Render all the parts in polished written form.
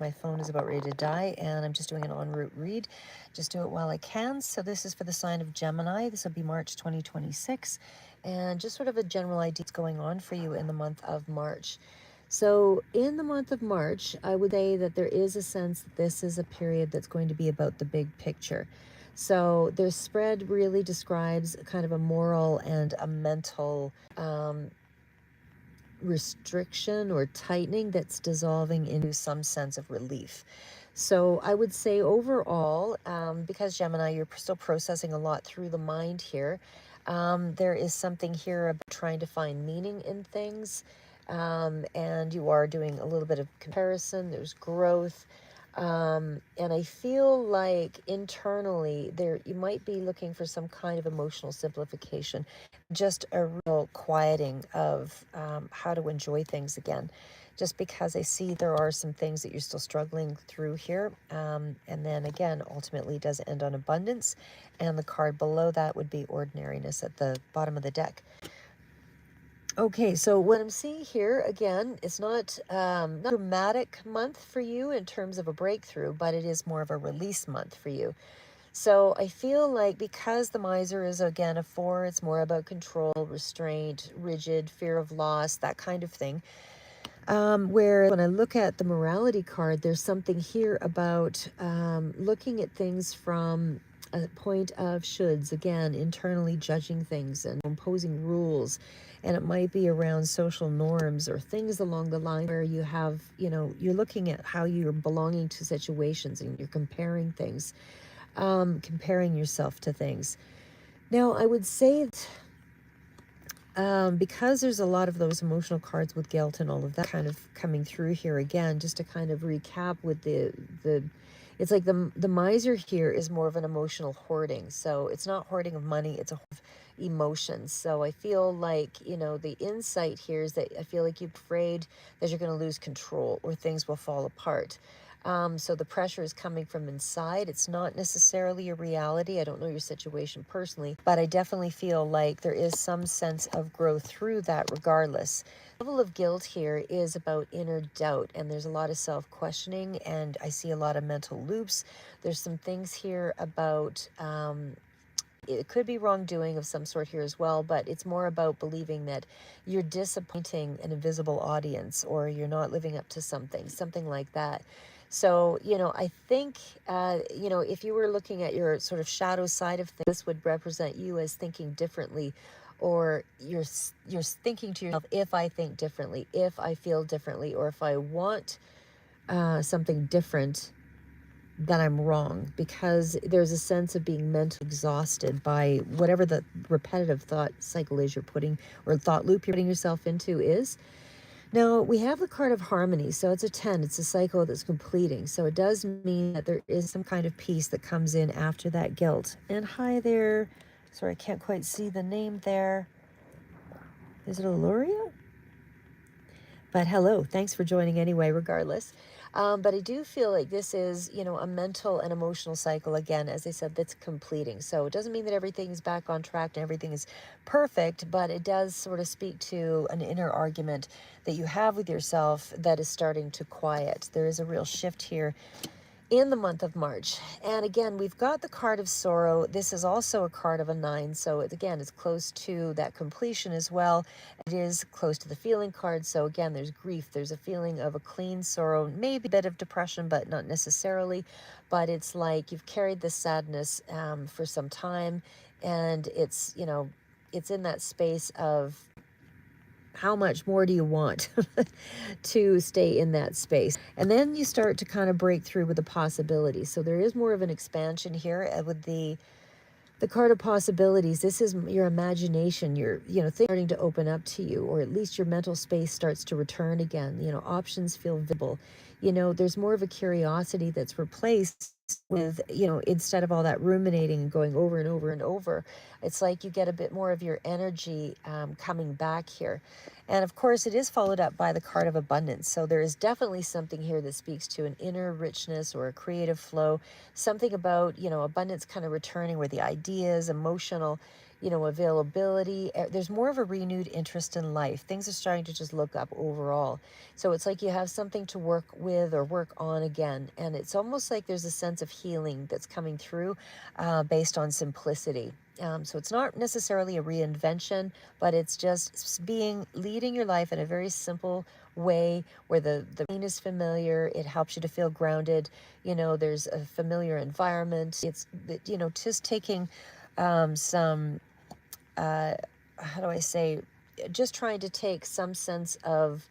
My phone is about ready to die, and I'm just doing an en route read. Just do it while I can. So this is for the sign of Gemini. This will be March 2026, and just sort of a general idea what's going on for you in the month of March. So in the month of March, I would say that there is a sense that this is a period that's going to be about the big picture. So their spread really describes kind of a moral and a mental restriction or tightening that's dissolving into some sense of relief. So I would say overall, because Gemini, you're still processing a lot through the mind here. There is something here about trying to find meaning in things. And you are doing a little bit of comparison. There's growth. And I feel like internally there you might be looking for some kind of emotional simplification, just a real quieting of how to enjoy things again. Just because I see there are some things that you're still struggling through here. And then again, ultimately does end on abundance. And the card below that would be ordinariness at the bottom of the deck. Okay, so what I'm seeing here, again, it's not a dramatic month for you in terms of a breakthrough, but it is more of a release month for you. So I feel like because the miser is, again, a 4, it's more about control, restraint, rigid, fear of loss, that kind of thing. Where when I look at the morality card, there's something here about looking at things from a point of shoulds, again, internally judging things and imposing rules. And it might be around social norms or things along the line where you have, you're looking at how you're belonging to situations and you're comparing things, comparing yourself to things. Now, I would say because there's a lot of those emotional cards with guilt and all of that kind of coming through here again, just to kind of recap with the it's like the miser here is more of an emotional hoarding. So it's not hoarding of money, it's a hoard of emotions. So I feel like, the insight here is that I feel like you're afraid that you're going to lose control or things will fall apart. So the pressure is coming from inside. It's not necessarily a reality. I don't know your situation personally, but I definitely feel like there is some sense of growth through that regardless. The level of guilt here is about inner doubt, and there's a lot of self-questioning, and I see a lot of mental loops. There's some things here about it could be wrongdoing of some sort here as well, but it's more about believing that you're disappointing an invisible audience or you're not living up to something like that. So, I think, if you were looking at your sort of shadow side of things, this would represent you as thinking differently, or you're thinking to yourself, if I think differently, if I feel differently, or if I want something different, that I'm wrong, because there's a sense of being mentally exhausted by whatever the repetitive thought cycle is you're putting, or thought loop you're putting yourself into is. Now, we have the card of harmony, so it's a 10. It's a cycle that's completing. So it does mean that there is some kind of peace that comes in after that guilt. And hi there. Sorry, I can't quite see the name there. Is it Aluria? But hello, thanks for joining anyway, regardless. But I do feel like this is, a mental and emotional cycle, again, as I said, that's completing. So it doesn't mean that everything's back on track and everything is perfect, but it does sort of speak to an inner argument that you have with yourself that is starting to quiet. There is a real shift here in the month of March. And again, we've got the card of sorrow. This is also a card of a 9. So it's close to that completion as well. It is close to the feeling card. So again, there's grief. There's a feeling of a clean sorrow, maybe a bit of depression, but not necessarily. But it's like you've carried this sadness for some time. And it's in that space of how much more do you want to stay in that space? And then you start to kind of break through with the possibilities. So there is more of an expansion here with the card of possibilities. This is your imagination. Things starting to open up to you, or at least your mental space starts to return again. Options feel visible. There's more of a curiosity that's replaced with, instead of all that ruminating and going over and over and over, it's like you get a bit more of your energy coming back here. And of course, it is followed up by the card of abundance. So there is definitely something here that speaks to an inner richness or a creative flow, something about, abundance kind of returning where the ideas, emotional, availability. There's more of a renewed interest in life. Things are starting to just look up overall. So it's like you have something to work with or work on again. And it's almost like there's a sense of healing that's coming through based on simplicity. So it's not necessarily a reinvention, but it's just leading your life in a very simple way where the routine is familiar. It helps you to feel grounded. There's a familiar environment. It's, just taking some, how do I say, just trying to take some sense of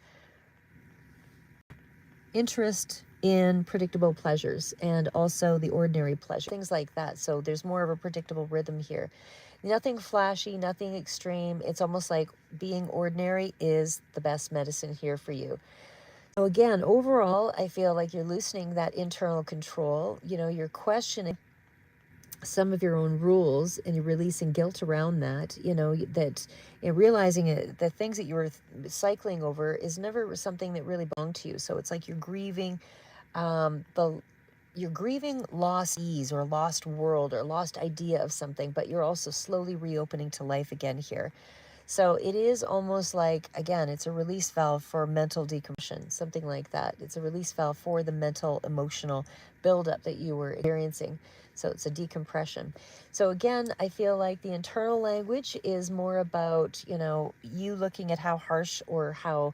interest in predictable pleasures and also the ordinary pleasure, things like that. So there's more of a predictable rhythm here. Nothing flashy, nothing extreme. It's almost like being ordinary is the best medicine here for you. So again, overall, I feel like you're loosening that internal control. You're questioning some of your own rules and you're releasing guilt around that, realizing the things that you were cycling over is never something that really belonged to you. So it's like you're grieving you're grieving lost ease or lost world or lost idea of something, but you're also slowly reopening to life again here. So it is almost like, again, it's a release valve for mental decompression, something like that. It's a release valve for the mental, emotional buildup that you were experiencing. So it's a decompression. So again, I feel like the internal language is more about, you looking at how harsh or how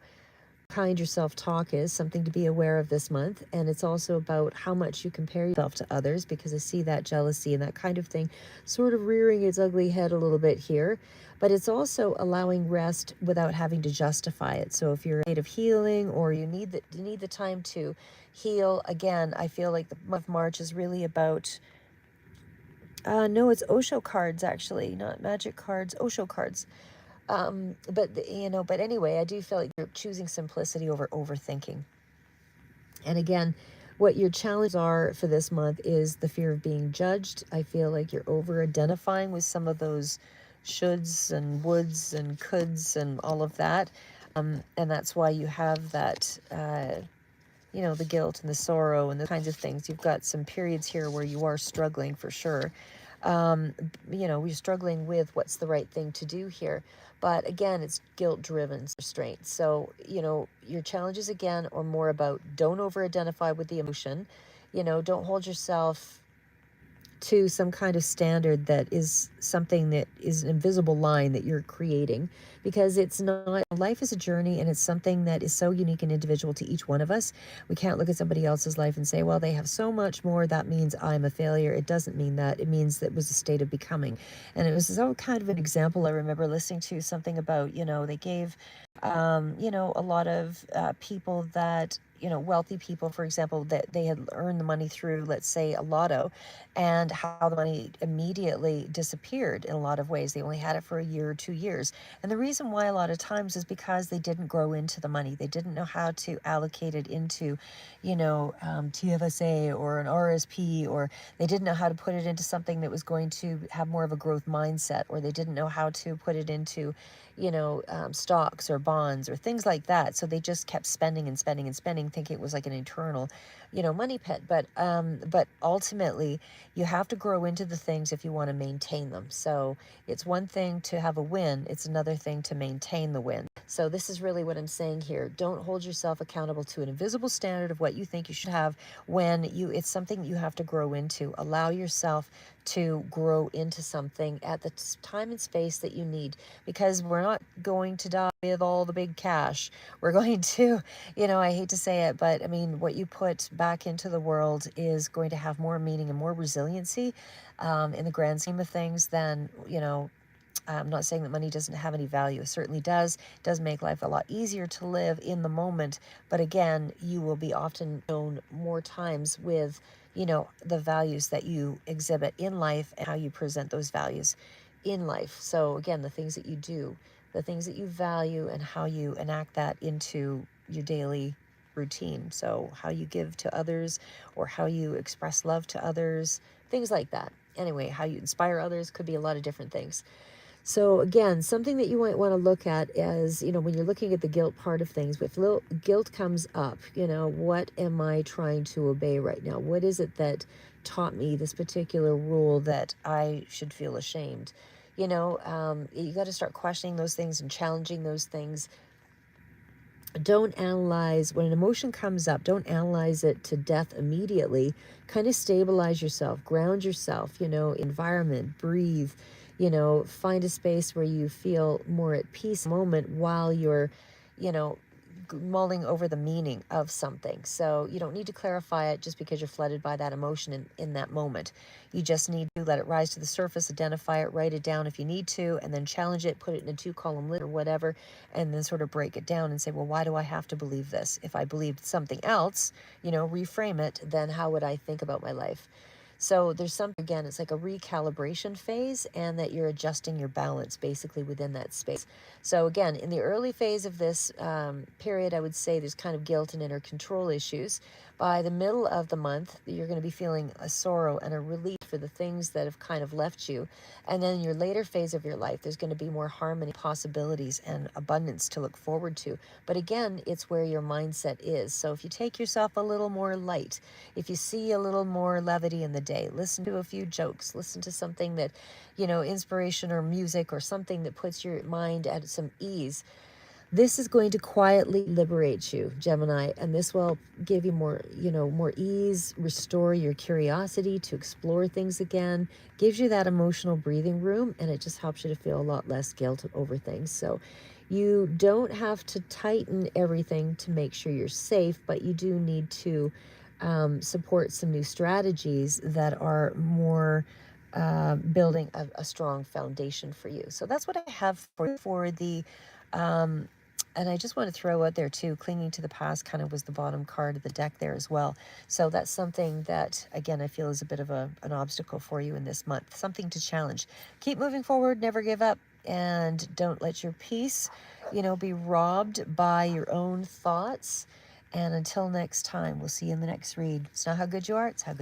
kind your self-talk is, something to be aware of this month. And it's also about how much you compare yourself to others, because I see that jealousy and that kind of thing sort of rearing its ugly head a little bit here. But it's also allowing rest without having to justify it. So if you're in need of healing or you need the time to heal, again, I feel like the month of March is really about no, it's Osho cards, actually, not magic cards, Osho cards. But anyway, I do feel like you're choosing simplicity over overthinking. And again, what your challenges are for this month is the fear of being judged. I feel like you're over identifying with some of those shoulds and woulds and coulds and all of that. And that's why you have that, the guilt and the sorrow and the kinds of things. You've got some periods here where you are struggling for sure. We're struggling with what's the right thing to do here. But again, it's guilt-driven restraint. So, your challenges again are more about don't over-identify with the emotion. Don't hold yourself to some kind of standard that is something that is an invisible line that you're creating, because it's not. Life is a journey, and it's something that is so unique and individual to each one of us. We can't look at somebody else's life and say, well, they have so much more, that means I'm a failure. It doesn't mean that. It means that it was a state of becoming. And it was so kind of an example. I remember listening to something about, they gave a lot of people that, wealthy people, for example, that they had earned the money through, let's say, a lotto, and how the money immediately disappeared in a lot of ways. They only had it for a year or 2 years. And the reason why a lot of times is because they didn't grow into the money. They didn't know how to allocate it into, TFSA or an RSP, or they didn't know how to put it into something that was going to have more of a growth mindset, or they didn't know how to put it into, stocks or bonds or things like that. So they just kept spending and spending and spending, thinking it was like an eternal, money pit. But ultimately, you have to grow into the things if you want to maintain them. So it's one thing to have a win; it's another thing to maintain the win. So this is really what I'm saying here. Don't hold yourself accountable to an invisible standard of what you think you should have when it's something you have to grow into. Allow yourself to grow into something at the time and space that you need, because we're not going to die with all the big cash. We're going to, I hate to say it, but I mean, what you put back into the world is going to have more meaning and more resiliency in the grand scheme of things than, I'm not saying that money doesn't have any value. It certainly does. It does make life a lot easier to live in the moment. But again, you will be often known more times with, the values that you exhibit in life and how you present those values in life. So again, the things that you do, the things that you value, and how you enact that into your daily routine. So how you give to others, or how you express love to others, things like that. Anyway, how you inspire others could be a lot of different things. So again, something that you might want to look at is, when you're looking at the guilt part of things, if guilt comes up, what am I trying to obey right now? What is it that taught me this particular rule that I should feel ashamed? You got to start questioning those things and challenging those things. Don't analyze when an emotion comes up, don't analyze it to death immediately. Kind of stabilize yourself, ground yourself, environment, breathe, find a space where you feel more at peace moment while you're, you know, mulling over the meaning of something. So you don't need to clarify it just because you're flooded by that emotion in that moment. You just need to let it rise to the surface, identify it, write it down if you need to, and then challenge it, put it in a 2-column list or whatever, and then sort of break it down and say, well, why do I have to believe this? If I believed something else, reframe it, then how would I think about my life? So there's something, again, it's like a recalibration phase, and that you're adjusting your balance basically within that space. So again, in the early phase of this period, I would say there's kind of guilt and inner control issues. By the middle of the month, you're going to be feeling a sorrow and a relief for the things that have kind of left you. And then in your later phase of your life, there's going to be more harmony, possibilities, and abundance to look forward to. But again, it's where your mindset is. So if you take yourself a little more light, if you see a little more levity in the day, listen to a few jokes, listen to something that, inspiration or music or something that puts your mind at some ease. This is going to quietly liberate you, Gemini, and this will give you more ease, restore your curiosity to explore things again, gives you that emotional breathing room, and it just helps you to feel a lot less guilt over things. So you don't have to tighten everything to make sure you're safe, but you do need to support some new strategies that are more building a strong foundation for you. So that's what I have for the um, and I just want to throw out there too, clinging to the past kind of was the bottom card of the deck there as well. So that's something that, again, I feel is a bit of an obstacle for you in this month, something to challenge. Keep moving forward, never give up, and don't let your peace, be robbed by your own thoughts. And until next time, we'll see you in the next read. It's not how good you are, it's how good